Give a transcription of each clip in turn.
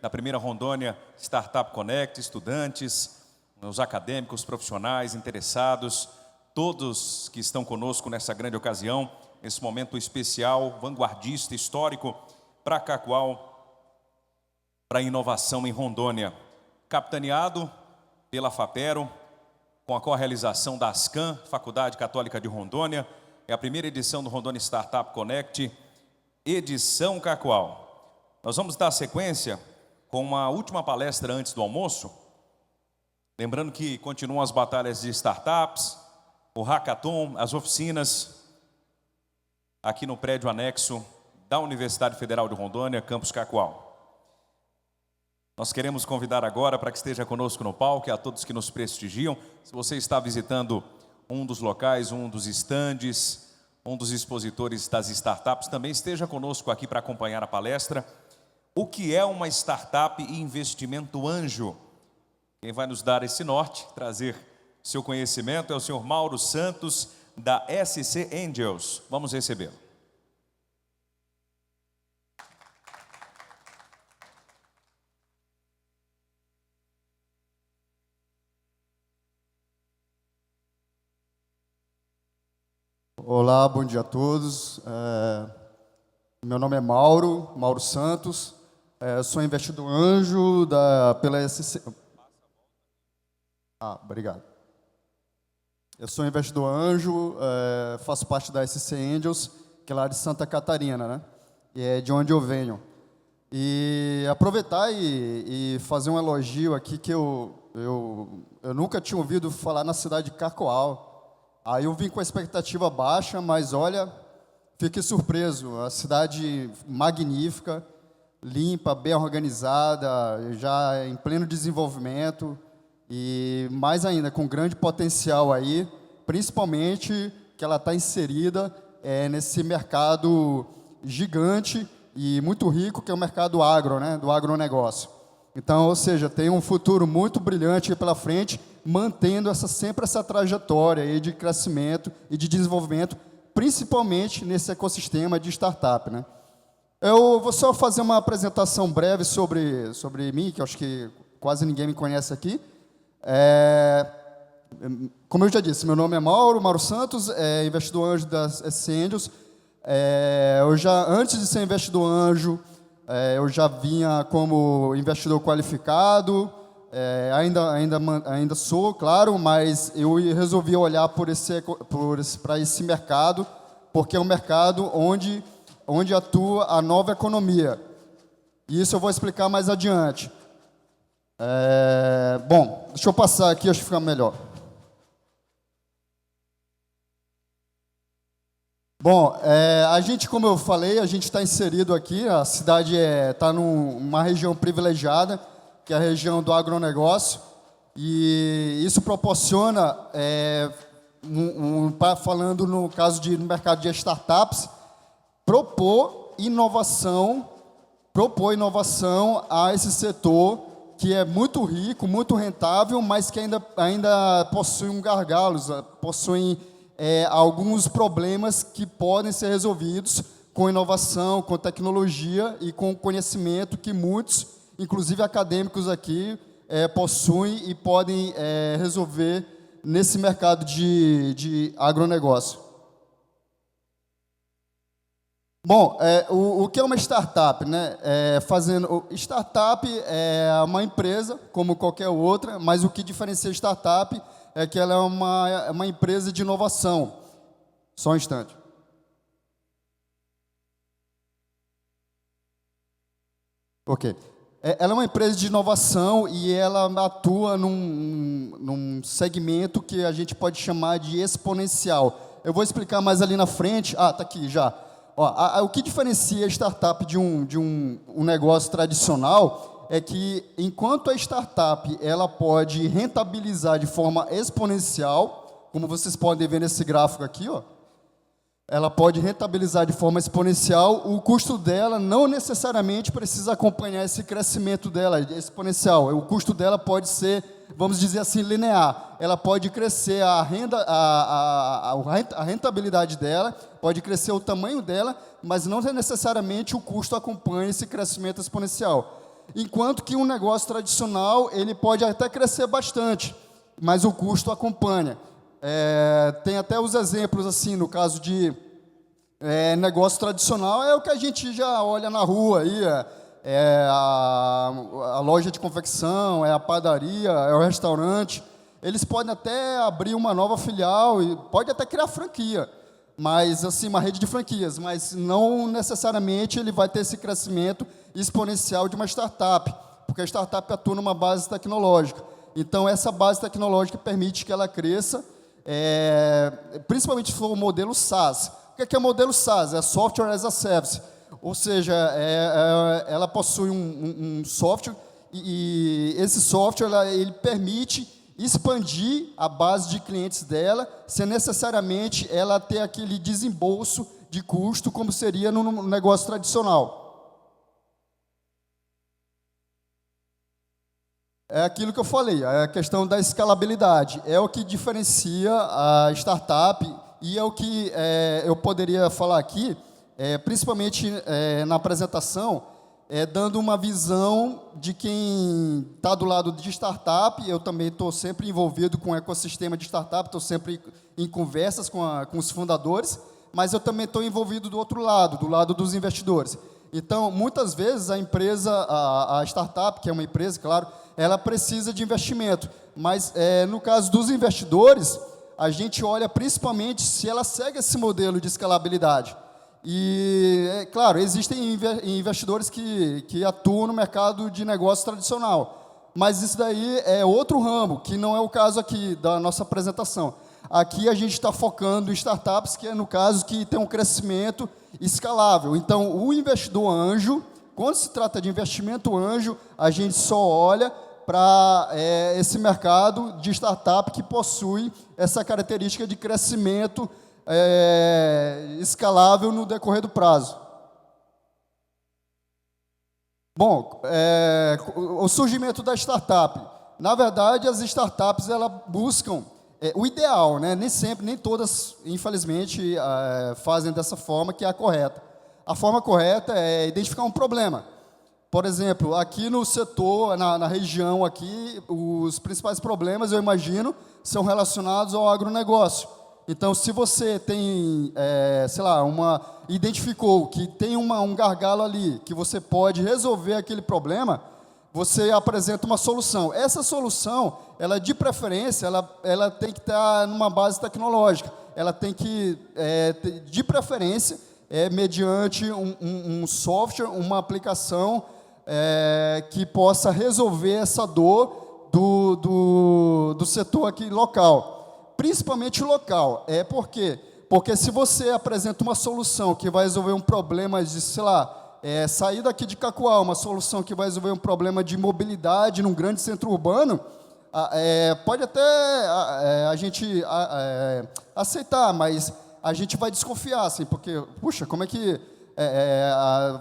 da primeira Rondônia Startup Connect, estudantes, os acadêmicos, profissionais, interessados, todos que estão conosco nessa grande ocasião, nesse momento especial, vanguardista, histórico, para Cacoal, para a inovação em Rondônia. Capitaneado pela FAPERO, com a co-realização da ASCAM, Faculdade Católica de Rondônia, é a primeira edição do Rondônia Startup Connect, edição Cacoal. Nós vamos dar sequência com uma última palestra antes do almoço, lembrando que continuam as batalhas de startups, o hackathon, as oficinas, aqui no prédio anexo da Universidade Federal de Rondônia, Campus Cacoal. Nós queremos convidar agora para que esteja conosco no palco e a todos que nos prestigiam. Se você está visitando um dos locais, um dos estandes, um dos expositores das startups, também esteja conosco aqui para acompanhar a palestra. O que é uma startup e investimento anjo? Quem vai nos dar esse norte, trazer seu conhecimento, é o senhor Mauro Santos, da SC Angels. Vamos recebê-lo. Olá, bom dia a todos. Meu nome é Mauro Santos. Sou investidor anjo pela SC... obrigado. Eu sou investidor anjo, faço parte da SC Angels, que é lá de Santa Catarina, né? E é de onde eu venho. E aproveitar e fazer um elogio aqui que eu nunca tinha ouvido falar na cidade de Cacoal. Aí eu vim com a expectativa baixa, mas olha, fiquei surpreso. A cidade magnífica, limpa, bem organizada, já em pleno desenvolvimento e mais ainda com grande potencial aí, principalmente que ela está inserida nesse mercado gigante e muito rico que é o mercado agro, né, do agronegócio. Então, ou seja, tem um futuro muito brilhante aí pela frente, mantendo sempre essa trajetória aí de crescimento e de desenvolvimento, principalmente nesse ecossistema de startup, né? Eu vou só fazer uma apresentação breve sobre mim, que eu acho que quase ninguém me conhece aqui. Como eu já disse, meu nome é Mauro Santos, investidor anjo das SC Angels. Antes de ser investidor anjo, eu já vinha como investidor qualificado, ainda sou, claro, mas eu resolvi olhar para esse mercado, porque é um mercado onde atua a nova economia. E isso eu vou explicar mais adiante. Bom, deixa eu passar aqui, acho que fica melhor. Bom, a gente, como eu falei, a gente está inserido aqui, a cidade está numa região privilegiada, que é a região do agronegócio, e isso proporciona, falando no caso no mercado de startups, propor inovação a esse setor que é muito rico, muito rentável, mas que ainda possui gargalos, possui alguns problemas que podem ser resolvidos com inovação, com tecnologia e com conhecimento que muitos, inclusive acadêmicos aqui, possuem e podem resolver nesse mercado de agronegócio. Bom, o que é uma startup, né? Startup é uma empresa, como qualquer outra, mas o que diferencia a startup é que ela é uma empresa de inovação. Só um instante. Ok. Ela é uma empresa de inovação e ela atua num segmento que a gente pode chamar de exponencial. Eu vou explicar mais ali na frente. Está aqui já. O que diferencia a startup de um negócio tradicional é que, enquanto a startup ela pode rentabilizar de forma exponencial, como vocês podem ver nesse gráfico aqui, ela pode rentabilizar de forma exponencial, o custo dela não necessariamente precisa acompanhar esse crescimento dela exponencial. O custo dela pode ser, vamos dizer assim, linear. Ela pode crescer a rentabilidade dela, pode crescer o tamanho dela, mas não necessariamente o custo acompanha esse crescimento exponencial. Enquanto que um negócio tradicional, ele pode até crescer bastante, mas o custo acompanha. Tem até os exemplos, assim, no caso de negócio tradicional, é o que a gente já olha na rua, aí, a loja de confecção, é a padaria, é o restaurante. Eles podem até abrir uma nova filial, e pode até criar franquia, mas assim, uma rede de franquias, mas não necessariamente ele vai ter esse crescimento exponencial de uma startup, porque a startup atua numa base tecnológica. Então, essa base tecnológica permite que ela cresça, principalmente se for o modelo SaaS. O que é o modelo SaaS? É Software as a Service, ou seja, ela possui um software, e esse software ele permite expandir a base de clientes dela, sem necessariamente ela ter aquele desembolso de custo, como seria no negócio tradicional. É aquilo que eu falei, a questão da escalabilidade. É o que diferencia a startup, e é o que eu poderia falar aqui, principalmente na apresentação, dando uma visão de quem está do lado de startup. Eu também estou sempre envolvido com o ecossistema de startup, estou sempre em conversas com os fundadores, mas eu também estou envolvido do outro lado, do lado dos investidores. Então, muitas vezes, a empresa, a startup, que é uma empresa, claro, ela precisa de investimento, mas no caso dos investidores, a gente olha principalmente se ela segue esse modelo de escalabilidade. E, claro, existem investidores que atuam no mercado de negócio tradicional, mas isso daí é outro ramo, que não é o caso aqui da nossa apresentação. Aqui a gente está focando em startups, que é, no caso, que tem um crescimento escalável. Então, o investidor anjo, quando se trata de investimento anjo, a gente só olha para esse mercado de startup que possui essa característica de crescimento escalável no decorrer do prazo. Bom, o surgimento da startup. Na verdade, as startups elas buscam o ideal, né? Nem sempre, nem todas, infelizmente, fazem dessa forma que é a correta. A forma correta é identificar um problema. Por exemplo, aqui no setor, na região aqui, os principais problemas, eu imagino, são relacionados ao agronegócio. Então, se você tem, sei lá, identificou que tem um gargalo ali, que você pode resolver aquele problema, você apresenta uma solução. Essa solução, ela de preferência, ela tem que estar numa base tecnológica. Ela tem que, de preferência, mediante um software, uma aplicação que possa resolver essa dor do setor aqui local. Principalmente local. Por quê? Porque se você apresenta uma solução que vai resolver um problema de, sei lá, sair daqui de Cacoal, uma solução que vai resolver um problema de mobilidade num grande centro urbano, pode até a gente aceitar, mas a gente vai desconfiar, assim, porque, puxa, como é que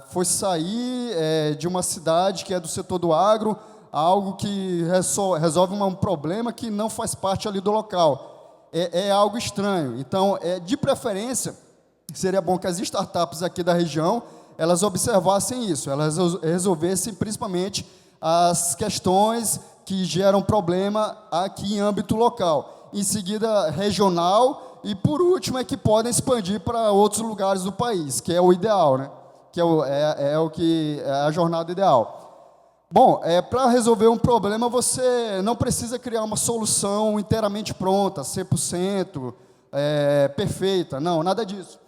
foi sair de uma cidade que é do setor do agro, algo que resolve um problema que não faz parte ali do local. É algo estranho. Então, de preferência, seria bom que as startups aqui da região, elas observassem isso, elas resolvessem principalmente as questões que geram problema aqui em âmbito local. Em seguida, regional, e por último é que podem expandir para outros lugares do país, que é o ideal, né? Que é a jornada ideal. Bom, para resolver um problema, você não precisa criar uma solução inteiramente pronta, 100%, perfeita. Não, nada disso.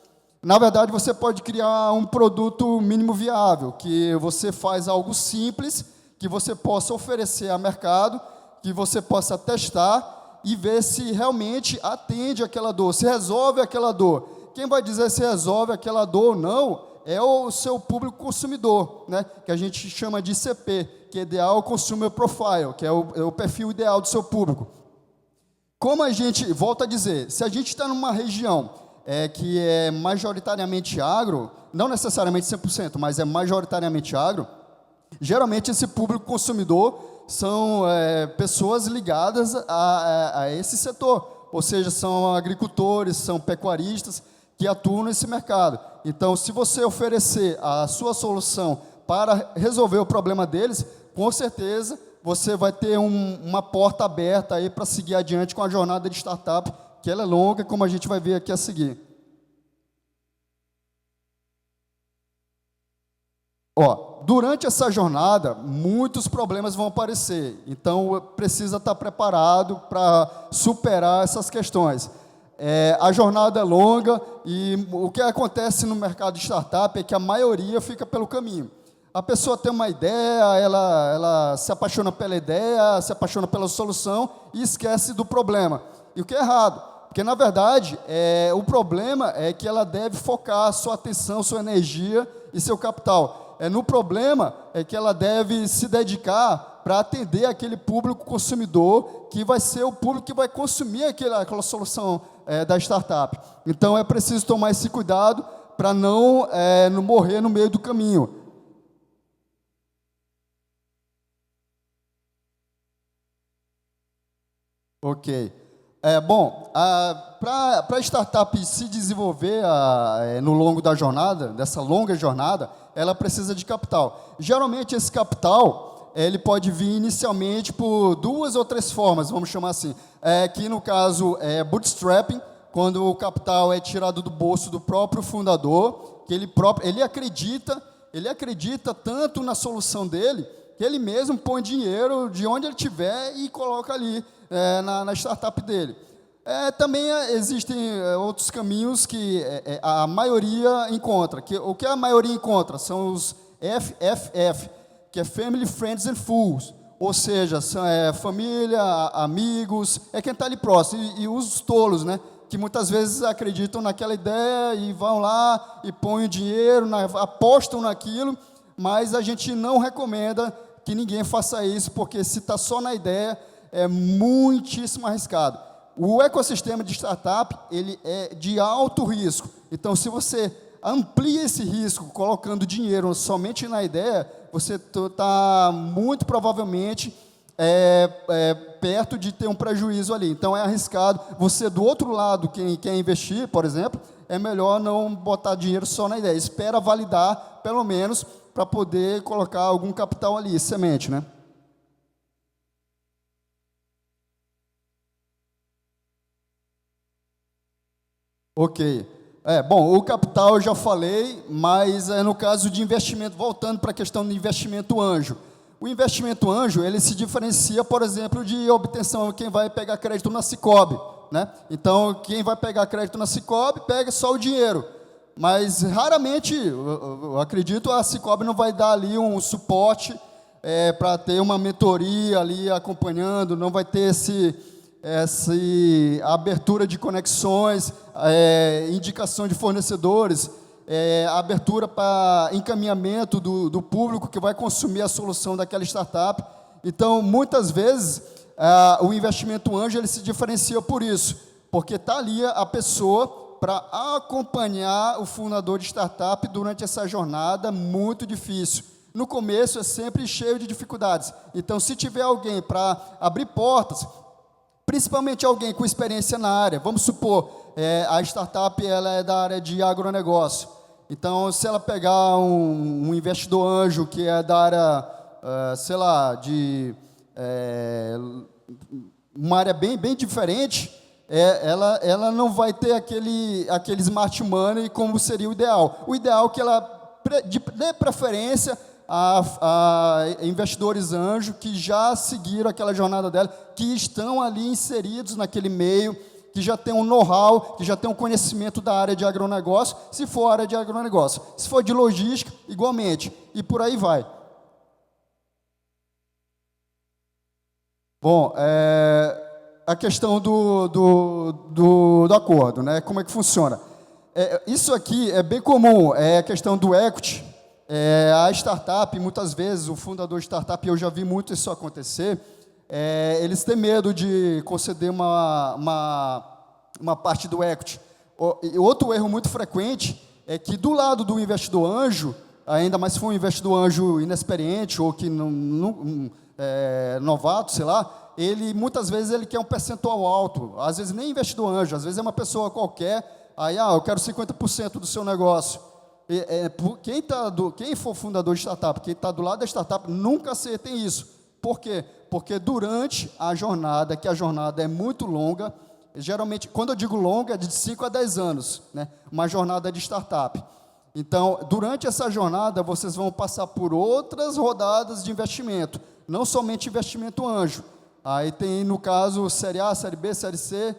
Na verdade, você pode criar um produto mínimo viável, que você faz algo simples, que você possa oferecer ao mercado, que você possa testar e ver se realmente atende aquela dor, se resolve aquela dor. Quem vai dizer se resolve aquela dor ou não é o seu público consumidor, né? Que a gente chama de ICP, que é Ideal Consumer Profile, que é o perfil ideal do seu público. Como a gente, volta a dizer, se a gente está numa região que é majoritariamente agro, não necessariamente 100%, mas é majoritariamente agro, geralmente esse público consumidor são pessoas ligadas a esse setor, ou seja, são agricultores, são pecuaristas que atuam nesse mercado. Então, se você oferecer a sua solução para resolver o problema deles, com certeza você vai ter uma porta aberta aí para seguir adiante com a jornada de startup, que ela é longa, como a gente vai ver aqui a seguir. Durante essa jornada, muitos problemas vão aparecer, então precisa estar preparado para superar essas questões. A jornada é longa e o que acontece no mercado de startup é que a maioria fica pelo caminho. A pessoa tem uma ideia, ela se apaixona pela ideia, se apaixona pela solução e esquece do problema. E o que é errado, porque na verdade o problema é que ela deve focar sua atenção, sua energia e seu capital. No problema é que ela deve se dedicar para atender aquele público consumidor, que vai ser o público que vai consumir aquela solução da startup. Então, é preciso tomar esse cuidado para não morrer no meio do caminho. Ok. Para a startup se desenvolver no longo da jornada, dessa longa jornada, ela precisa de capital. Geralmente, esse capital, ele pode vir inicialmente por 2 ou 3 formas, vamos chamar assim. Que, no caso, é bootstrapping, quando o capital é tirado do bolso do próprio fundador, que ele acredita tanto na solução dele, que ele mesmo põe dinheiro de onde ele tiver e coloca ali na startup dele. Também existem outros caminhos que a maioria encontra. O que a maioria encontra são os FFF, que é Family, Friends and Fools, ou seja, família, amigos, quem está ali próximo, e os tolos, né, que muitas vezes acreditam naquela ideia e vão lá e põem o dinheiro, apostam naquilo, mas a gente não recomenda que ninguém faça isso, porque se está só na ideia, é muitíssimo arriscado. O ecossistema de startup, ele é de alto risco. Então, se você amplia esse risco colocando dinheiro somente na ideia, você está muito provavelmente perto de ter um prejuízo ali. Então, é arriscado. Você, do outro lado, quem quer investir, por exemplo, é melhor não botar dinheiro só na ideia. Espera validar, pelo menos, para poder colocar algum capital ali, semente, né? Ok. O capital eu já falei, mas no caso de investimento, voltando para a questão do investimento anjo. O investimento anjo, ele se diferencia, por exemplo, de obtenção, quem vai pegar crédito na Sicoob, né? Então, quem vai pegar crédito na Sicoob, pega só o dinheiro. Mas, raramente, eu acredito, a Sicoob não vai dar ali um suporte para ter uma mentoria ali acompanhando, não vai ter essa abertura de conexões, indicação de fornecedores, abertura para encaminhamento do público que vai consumir a solução daquela startup. Então, muitas vezes, o investimento anjo ele se diferencia por isso, porque está ali a pessoa para acompanhar o fundador de startup durante essa jornada muito difícil. No começo é sempre cheio de dificuldades. Então, se tiver alguém para abrir portas, principalmente alguém com experiência na área, vamos supor, a startup ela é da área de agronegócio. Então, se ela pegar um investidor anjo que é da área, sei lá, de uma área bem diferente, ela não vai ter aquele smart money como seria o ideal. O ideal é que ela dê preferência a investidores anjo que já seguiram aquela jornada dela, que estão ali inseridos naquele meio, que já tem um know-how, que já tem um conhecimento da área de agronegócio, se for área de agronegócio. Se for de logística, igualmente, e por aí vai. Bom, a questão do acordo, né? Como é que funciona? Isso aqui é bem comum, a questão do equity. A startup, muitas vezes, o fundador de startup, eu já vi muito isso acontecer, eles têm medo de conceder uma parte do equity. Outro erro muito frequente é que do lado do investidor anjo, ainda mais se for um investidor anjo inexperiente ou que novato, sei lá, muitas vezes ele quer um percentual alto, às vezes nem investidor anjo, às vezes é uma pessoa qualquer, aí eu quero 50% do seu negócio. quem for fundador de startup, quem está do lado da startup, nunca acertem isso. Por quê? Porque durante a jornada, que a jornada é muito longa, geralmente, quando eu digo longa, é de 5 a 10 anos, né? Uma jornada de startup. Então, durante essa jornada, vocês vão passar por outras rodadas de investimento, não somente investimento anjo. Aí tem, no caso, Série A, Série B, Série C,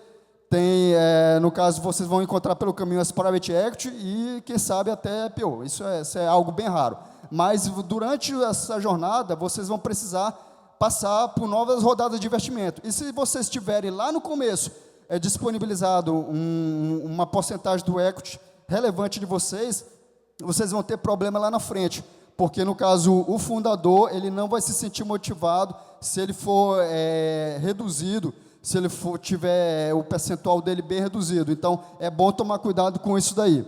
tem, no caso, vocês vão encontrar pelo caminho as Private Equity e, quem sabe, até IPO. Isso é algo bem raro. Mas, durante essa jornada, vocês vão precisar passar por novas rodadas de investimento. E se vocês tiverem lá no começo disponibilizado uma porcentagem do equity relevante de vocês vão ter problema lá na frente. Porque, no caso, o fundador ele não vai se sentir motivado se ele for reduzido, se ele tiver o percentual dele bem reduzido. Então, é bom tomar cuidado com isso daí.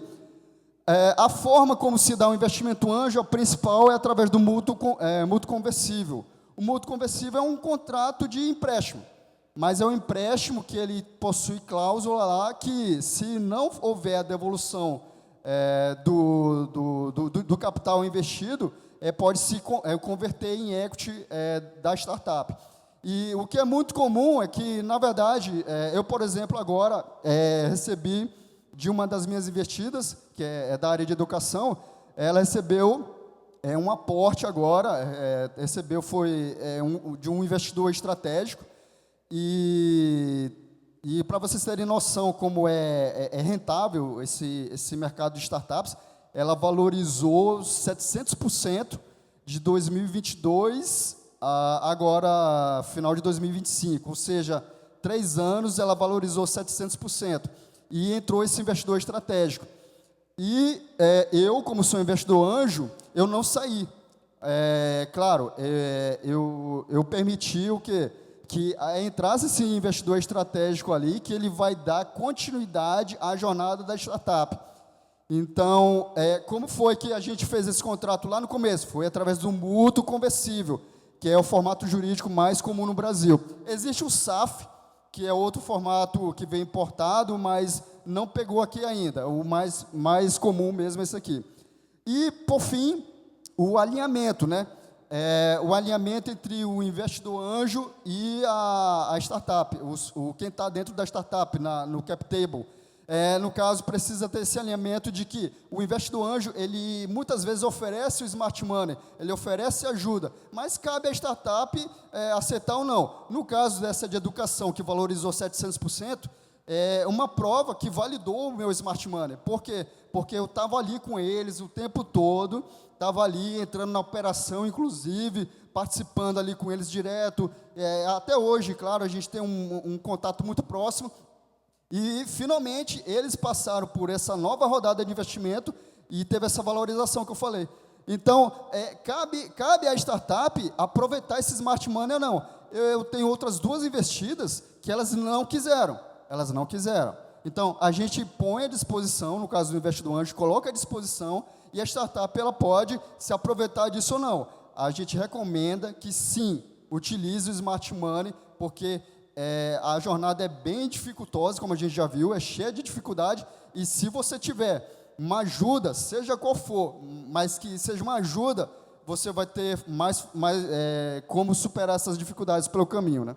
A forma como se dá o investimento anjo, a principal é através do mútuo conversível. O mútuo conversível é um contrato de empréstimo, mas é um empréstimo que ele possui cláusula lá que, se não houver a devolução do capital investido, pode se converter em equity da startup. E o que é muito comum é que, na verdade, eu, por exemplo, agora recebi de uma das minhas investidas, que é da área de educação, ela recebeu um aporte agora, de um investidor estratégico, e para vocês terem noção como é rentável esse mercado de startups, ela valorizou 700% de 2022 agora, final de 2025, ou seja, 3 anos ela valorizou 700%, e entrou esse investidor estratégico. E eu, como sou investidor anjo, eu não saí. Claro, eu permiti o quê? Que entrasse esse investidor estratégico ali, que ele vai dar continuidade à jornada da startup. Então, como foi que a gente fez esse contrato lá no começo? Foi através do mútuo conversível, que é o formato jurídico mais comum no Brasil. Existe o SAF, que é outro formato que vem importado, mas não pegou aqui ainda. O mais comum mesmo é esse aqui. E, por fim, o alinhamento, né? O alinhamento entre o investidor anjo e a startup, quem está dentro da startup, no cap table. No caso, precisa ter esse alinhamento de que o investidor anjo, ele muitas vezes oferece o smart money, ele oferece ajuda, mas cabe à startup aceitar ou não. No caso dessa de educação, que valorizou 700%, uma prova que validou o meu smart money. Por quê? Porque eu estava ali com eles o tempo todo, estava ali entrando na operação, inclusive, participando ali com eles direto. Até hoje, claro, a gente tem um contato muito próximo. E, finalmente, eles passaram por essa nova rodada de investimento e teve essa valorização que eu falei. Então, cabe à startup aproveitar esse smart money ou não. Eu tenho outras 2 investidas que elas não quiseram. Então, a gente põe à disposição, no caso do investidor anjo, coloca à disposição, e a startup ela pode se aproveitar disso ou não. A gente recomenda que, sim, utilize o smart money, porque a jornada é bem dificultosa, como a gente já viu, é cheia de dificuldade, e se você tiver uma ajuda, seja qual for, mas que seja uma ajuda, você vai ter mais como superar essas dificuldades pelo caminho, né?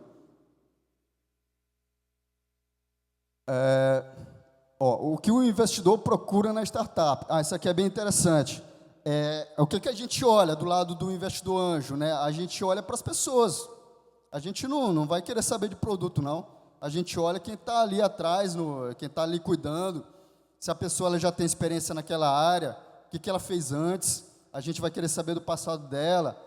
O que o investidor procura na startup? Isso aqui é bem interessante. O que a gente olha do lado do investidor anjo, né? A gente olha para as pessoas. A gente não vai querer saber de produto, não. A gente olha quem está ali atrás, quem está ali cuidando, se a pessoa ela já tem experiência naquela área, o que ela fez antes, a gente vai querer saber do passado dela,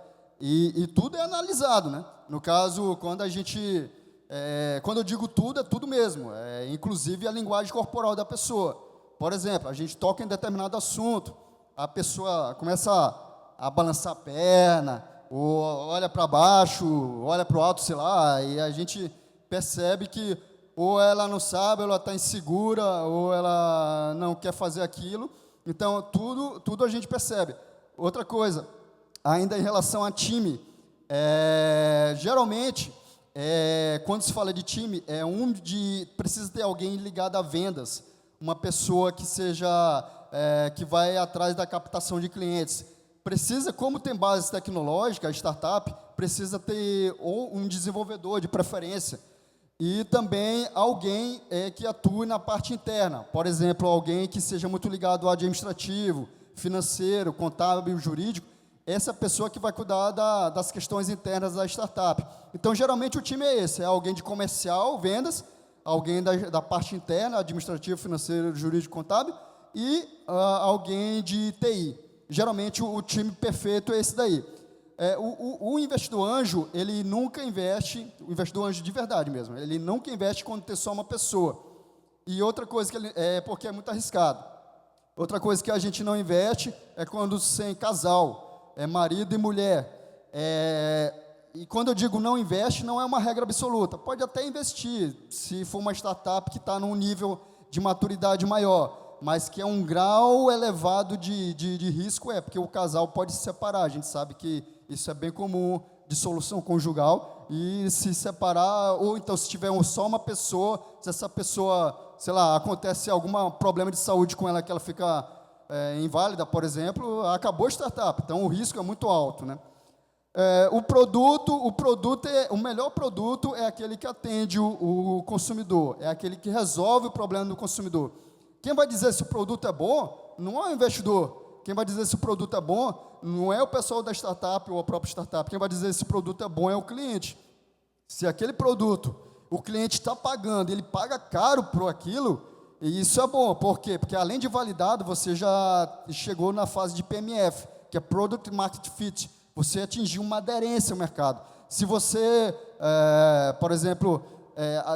e tudo é analisado, né? No caso, quando eu digo tudo, é tudo mesmo, inclusive a linguagem corporal da pessoa. Por exemplo, a gente toca em determinado assunto, a pessoa começa a balançar a perna, ou olha para baixo, olha para o alto, sei lá, e a gente percebe que ou ela não sabe, ou ela está insegura, ou ela não quer fazer aquilo. Então, tudo a gente percebe. Outra coisa, ainda em relação a time, geralmente, quando se fala de time, precisa ter alguém ligado a vendas, uma pessoa que seja que vai atrás da captação de clientes. Precisa, como tem base tecnológica, a startup precisa ter ou um desenvolvedor de preferência e também alguém que atue na parte interna. Por exemplo, alguém que seja muito ligado ao administrativo, financeiro, contábil, jurídico. Essa é a pessoa que vai cuidar das questões internas da startup. Então, geralmente, o time é esse. É alguém de comercial, vendas, alguém da parte interna, administrativo, financeiro, jurídico, contábil, e alguém de TI. Geralmente, o time perfeito é esse daí. O investidor anjo, ele nunca investe, o investidor anjo de verdade mesmo, ele nunca investe quando tem só uma pessoa. E outra coisa, porque é muito arriscado. Outra coisa que a gente não investe é quando sem casal, marido e mulher. E quando eu digo não investe, não é uma regra absoluta. Pode até investir, se for uma startup que está num nível de maturidade maior, mas que é um grau elevado de risco, porque o casal pode se separar. A gente sabe que isso é bem comum, dissolução conjugal, e se separar, ou então se tiver só uma pessoa, se essa pessoa, sei lá, acontece algum problema de saúde com ela, que ela fica inválida, por exemplo, acabou a startup. Então, o risco é muito alto, né? O melhor produto é aquele que atende o consumidor, é aquele que resolve o problema do consumidor. Quem vai dizer se o produto é bom não é o investidor. Quem vai dizer se o produto é bom não é o pessoal da startup ou a própria startup. Quem vai dizer se o produto é bom é o cliente. Se aquele produto, o cliente está pagando, ele paga caro por aquilo, e isso é bom. Por quê? Porque além de validado, você já chegou na fase de PMF, que é Product Market Fit. Você atingiu uma aderência ao mercado. Se você, por exemplo,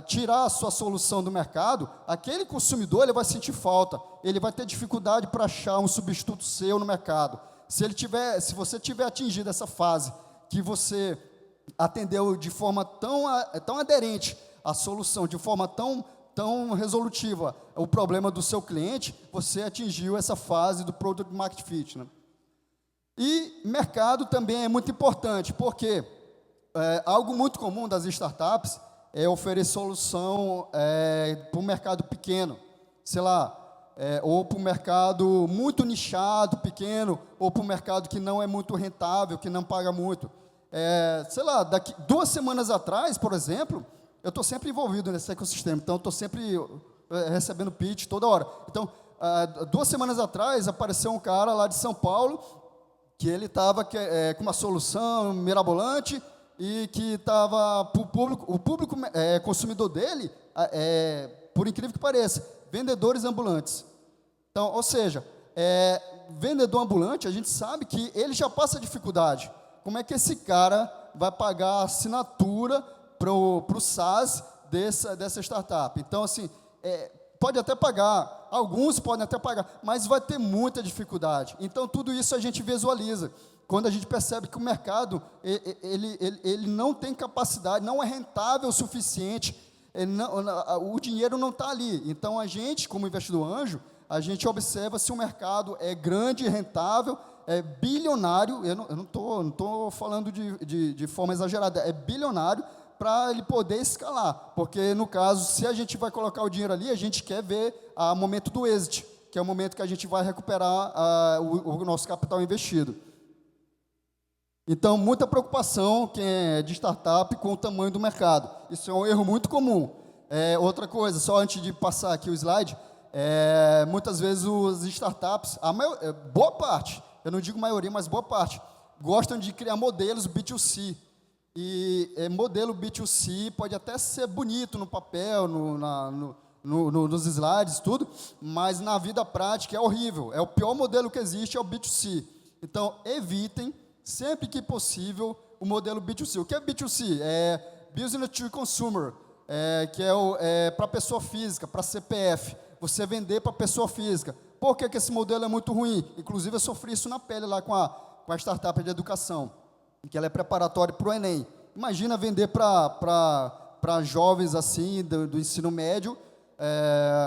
tirar a sua solução do mercado, aquele consumidor ele vai sentir falta, ele vai ter dificuldade para achar um substituto seu no mercado. Se você tiver atingido essa fase, que você atendeu de forma tão aderente à solução, de forma tão resolutiva o problema do seu cliente, você atingiu essa fase do Product Market Fit, né? E mercado também é muito importante, porque algo muito comum das startups é oferecer solução para o mercado pequeno, sei lá, ou para o mercado muito nichado, pequeno, ou para o mercado que não é muito rentável, que não paga muito. Sei lá, 2 semanas atrás, por exemplo, eu estou sempre envolvido nesse ecossistema, então estou sempre recebendo pitch toda hora. Então, 2 semanas atrás, apareceu um cara lá de São Paulo, que ele estava com uma solução mirabolante e que estava para o público consumidor dele, por incrível que pareça, vendedores ambulantes. Então, ou seja, vendedor ambulante, a gente sabe que ele já passa dificuldade. Como é que esse cara vai pagar a assinatura para o SaaS dessa startup? Então, assim, pode até pagar, alguns podem até pagar, mas vai ter muita dificuldade. Então, tudo isso a gente visualiza. Quando a gente percebe que o mercado ele não tem capacidade, não é rentável o suficiente, o dinheiro não está ali. Então, a gente, como investidor anjo, a gente observa se o mercado é grande, rentável, é bilionário. Eu não estou falando de forma exagerada, é bilionário, para ele poder escalar, porque no caso, se a gente vai colocar o dinheiro ali, a gente quer ver o momento do exit, que é o momento que a gente vai recuperar o nosso capital investido. Então, muita preocupação quem é de startup com o tamanho do mercado. Isso é um erro muito comum. Outra coisa, só antes de passar aqui o slide, muitas vezes os startups, boa parte, eu não digo maioria, mas boa parte, gostam de criar modelos B2C. E modelo B2C pode até ser bonito no papel, nos slides, tudo, mas na vida prática é horrível. É o pior modelo que existe, é o B2C. Então, evitem, sempre que possível, o modelo B2C. O que é B2C? É Business to Consumer, que é para pessoa física, para CPF. Você vender para pessoa física. Por que esse modelo é muito ruim? Inclusive, eu sofri isso na pele lá com a startup de educação, que ela é preparatória para o Enem. Imagina vender para jovens assim, do ensino médio,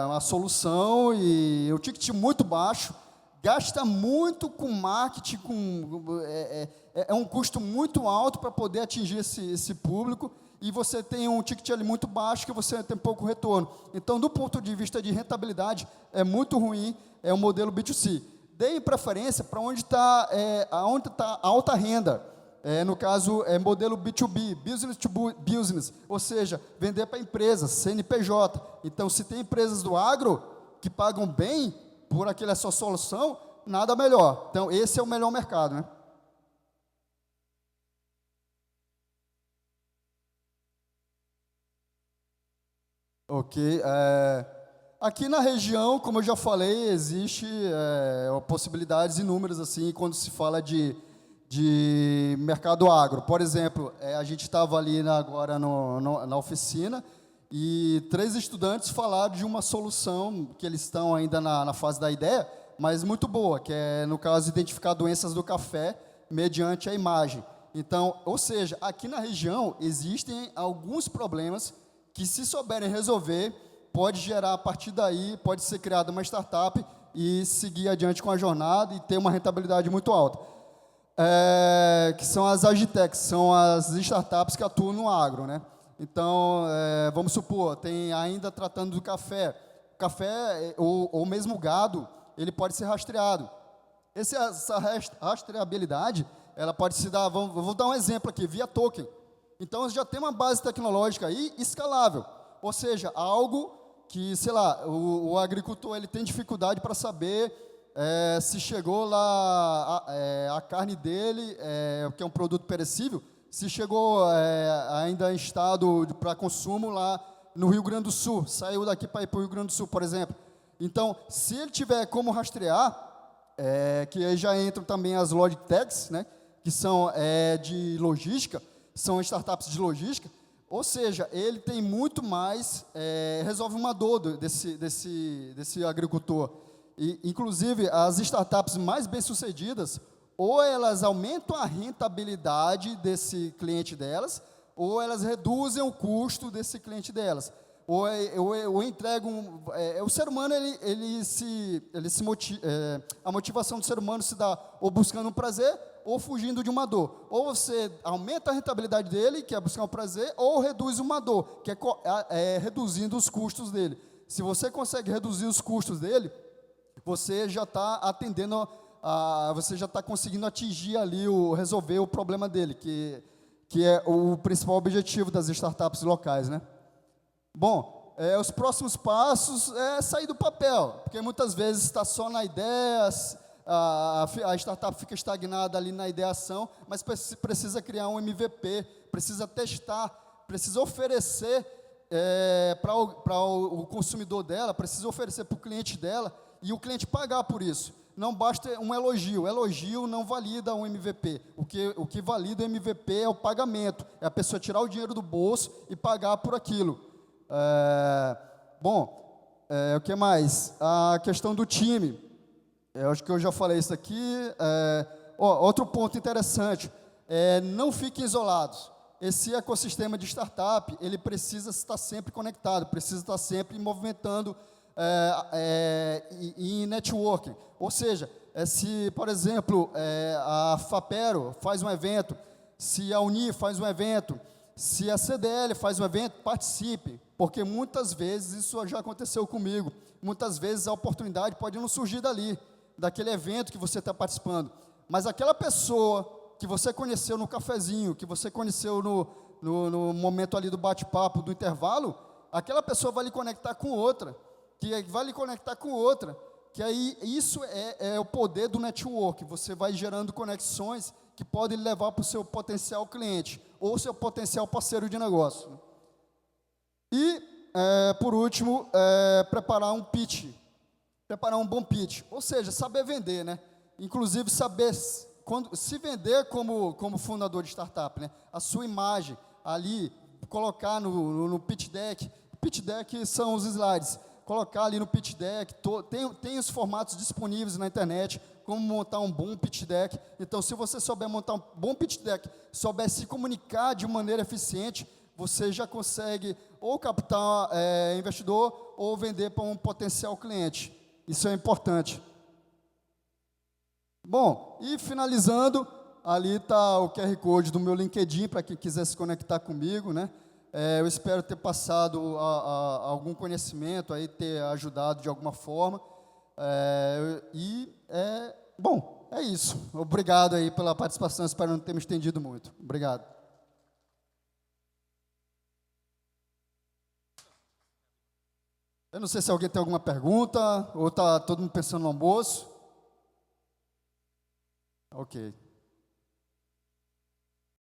uma solução e o ticket muito baixo, gasta muito com marketing, é um custo muito alto para poder atingir esse público, e você tem um ticket ali muito baixo que você tem pouco retorno. Então, do ponto de vista de rentabilidade, é muito ruim, é o modelo B2C. Deem preferência para onde está a alta renda. No caso, é modelo B2B, business to business, ou seja, vender para empresas, CNPJ. Então, se tem empresas do agro que pagam bem por aquela sua solução, nada melhor. Então, esse é o melhor mercado, né? Ok. Aqui na região, como eu já falei, existe possibilidades inúmeras assim quando se fala de mercado agro. Por exemplo, a gente estava ali agora na oficina e 3 estudantes falaram de uma solução que eles estão ainda na fase da ideia, mas muito boa, que é, no caso, identificar doenças do café mediante a imagem. Então, ou seja, aqui na região existem alguns problemas que, se souberem resolver, pode gerar, a partir daí, pode ser criada uma startup e seguir adiante com a jornada e ter uma rentabilidade muito alta. Que são as agitechs, são as startups que atuam no agro, né? Então, vamos supor, tem ainda tratando do café. Café, ou mesmo gado, ele pode ser rastreado. Essa rastreabilidade, ela pode se dar, vou dar um exemplo aqui, via token. Então, já tem uma base tecnológica aí escalável, ou seja, algo que, sei lá, o agricultor ele tem dificuldade para saber se chegou lá a carne dele, que é um produto perecível, se chegou ainda em estado para consumo lá no Rio Grande do Sul, saiu daqui para ir para o Rio Grande do Sul, por exemplo. Então, se ele tiver como rastrear, que aí já entram também as Logitechs, né, que são de logística, são startups de logística, ou seja, ele tem muito mais, resolve uma dor desse agricultor. E, inclusive, as startups mais bem-sucedidas, ou elas aumentam a rentabilidade desse cliente delas, ou elas reduzem o custo desse cliente delas. Ou entregam... o ser humano, a motivação do ser humano se dá ou buscando um prazer, ou fugindo de uma dor. Ou você aumenta a rentabilidade dele, que é buscar um prazer, ou reduz uma dor, que é reduzindo os custos dele. Se você consegue reduzir os custos dele, você já está atendendo, você já está conseguindo atingir ali, resolver o problema dele, que é o principal objetivo das startups locais, né? Bom, os próximos passos é sair do papel, porque muitas vezes está só na ideia, a startup fica estagnada ali na ideação, mas precisa criar um MVP, precisa testar, precisa oferecer para o consumidor dela, precisa oferecer para o cliente dela, e o cliente pagar por isso. Não basta um elogio. Elogio não valida um MVP. O que valida o MVP é o pagamento. É a pessoa tirar o dinheiro do bolso e pagar por aquilo. O que mais? A questão do time. Eu acho que eu já falei isso aqui. Outro ponto interessante. Não fiquem isolados. Esse ecossistema de startup, ele precisa estar sempre conectado, precisa estar sempre movimentando em networking. Ou seja, se, por exemplo, a Fapero faz um evento, se a Uni faz um evento, se a CDL faz um evento, participe, porque muitas vezes, isso já aconteceu comigo, muitas vezes a oportunidade pode não surgir daquele evento que você está participando, mas aquela pessoa que você conheceu no cafezinho, que você conheceu no momento ali do bate-papo, do intervalo, aquela pessoa vai lhe conectar com outra, que vai lhe conectar com outra, que aí isso é o poder do network. Você vai gerando conexões que podem levar para o seu potencial cliente ou seu potencial parceiro de negócio. E, por último, preparar um pitch, preparar um bom pitch, ou seja, saber vender, né? Inclusive saber se vender como fundador de startup, né? A sua imagem ali, colocar no pitch deck. Pitch deck são os slides. Colocar ali no pitch deck, tem os formatos disponíveis na internet, como montar um bom pitch deck. Então, se você souber montar um bom pitch deck, souber se comunicar de maneira eficiente, você já consegue ou captar investidor ou vender para um potencial cliente. Isso é importante. Bom, e finalizando, ali está o QR Code do meu LinkedIn, para quem quiser se conectar comigo, né? Eu espero ter passado algum conhecimento, aí ter ajudado de alguma forma. Bom, é isso. Obrigado aí pela participação, espero não ter me estendido muito. Obrigado. Eu não sei se alguém tem alguma pergunta, ou está todo mundo pensando no almoço. Ok.